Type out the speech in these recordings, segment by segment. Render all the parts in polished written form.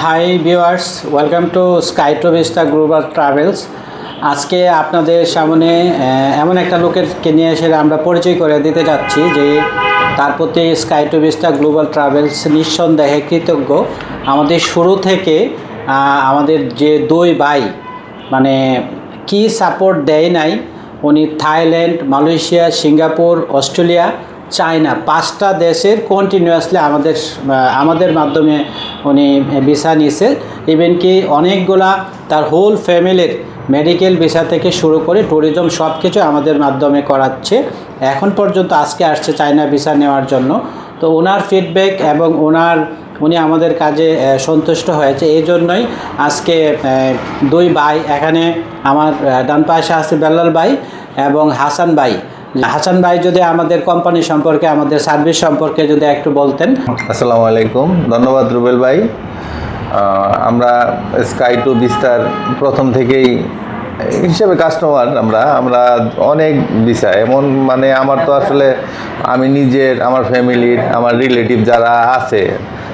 High viewers, welcome to Sky to Vista Global Travels. আজকে আপনাদের সামনে এমন একটা লোকেরকে নিয়ে এসে আমরা পরিচয় করে দিতে যাচ্ছি যে তার প্রতি Sky to Vista Global Travels নিঃসন্দেহে কৃতজ্ঞ। আমাদের শুরু থেকে আমাদের যে দুই ভাই মানে কি সাপোর্ট দেয় নাই, উনি Thailand, Malaysia, Singapore, Australia, China 5টা দেশের কন্টিনিউয়াসলি আমাদের মাধ্যমে উনি ভিসা নিছে। ইভেন কি অনেকগুলা তার হোল ফ্যামিলির মেডিকেল ভিসা থেকে শুরু করে ট্যুরিজম সব কিছু আমাদের মাধ্যমে করাচ্ছে। এখন পর্যন্ত আজকে আসছে চায়না ভিসা নেওয়ার জন্য। তো ওনার ফিডব্যাক এবং উনি আমাদের কাজে সন্তুষ্ট হয়েছে, এই জন্যই আজকে দুই ভাই এখানে আমার ডান পাশে আছে বেল্লাল ভাই এবং হাসান ভাই। হাসান ভাই যদি আমাদের কোম্পানি সম্পর্কে, আমাদের সার্ভিস সম্পর্কে যদি একটু বলতেন। আসসালামু আলাইকুম, ধন্যবাদ রুবেল ভাই। আমরা স্কাই টু ভিস্টার প্রথম থেকেই হিসেবে কাস্টমার। আমরা অনেক ভিসা এমন মানে আমার তো আসলে আমি নিজের, আমার ফ্যামিলির, আমার রিলেটিভ যারা আছে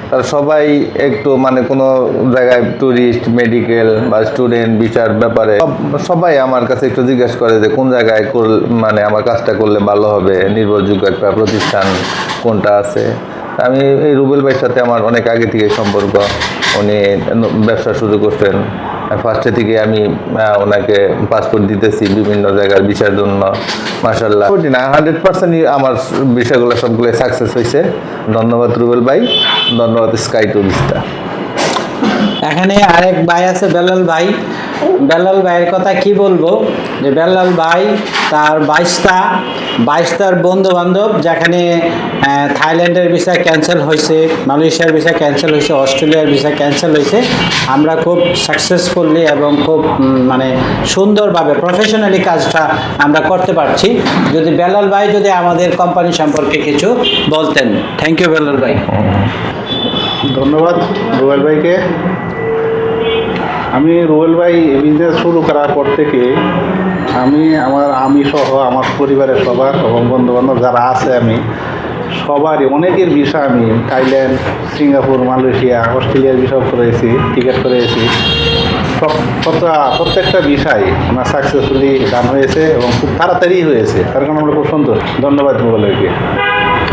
তারা সবাই একটু মানে কোনো জায়গায় ট্যুরিস্ট, মেডিকেল বা স্টুডেন্ট ভিসার ব্যাপারে সবাই আমার কাছে একটু জিজ্ঞেস করে যে কোন জায়গায় মানে আমার কাজটা করলে ভালো হবে, নির্ভরযোগ্য একটা প্রতিষ্ঠান কোনটা আছে। আমি এই রুবেল ভাইয়ের সাথে আমার অনেক আগে থেকে সম্পর্ক। উনি ব্যবসা শুরু করছেন, ফার্স্টে থেকে আমি ওনাকে পাসপোর্ট দিতেছি বিভিন্ন জায়গার ভিসার জন্য। মাশাআল্লাহ 100% আমার বিষয়গুলো সবগুলো সাকসেস হয়েছে। ধন্যবাদ রুবেল ভাই, ধন্যবাদ স্কাই টু ভিস্টা। এখানে আরেক ভাই আছে বেলাল ভাই। বেলাল ভাইয়ের কথা কি বলবো, যে বেলাল ভাই তার 22টার বন্ধু বান্ধব, যেখানে থাইল্যান্ডের ভিসা ক্যান্সেল হয়েছে, মালয়েশিয়ার ভিসা ক্যান্সেল হয়েছে, অস্ট্রেলিয়ার ভিসা ক্যান্সেল হয়েছে। আমরা খুব সাকসেসফুলি এবং খুব মানে সুন্দরভাবে প্রফেশনালি কাজটা আমরা করতে পারছি। যদি বেলাল ভাই যদি আমাদের কোম্পানি সম্পর্কে কিছু বলতেন। থ্যাংক ইউ বেলাল ভাই। ধন্যবাদ রুবেল ভাইকে। আমি রুবেল ভাই বিজনেস শুরু করার পর থেকে আমি সহ আমার পরিবারের সবার এবং বন্ধুবান্ধব যারা আছে সবারই অনেকের ভিসা আমি থাইল্যান্ড, সিঙ্গাপুর, মালয়েশিয়া, অস্ট্রেলিয়ার ভিসাও করেছি, টিকিট করেছি। প্রত্যেকটা ভিসাই আমার সাকসেসফুলি ডান হয়েছে এবং খুব তাড়াতাড়ি হয়েছে, তার কারণে আমরা খুব সুন্দর। ধন্যবাদ রুবেল ভাইকে।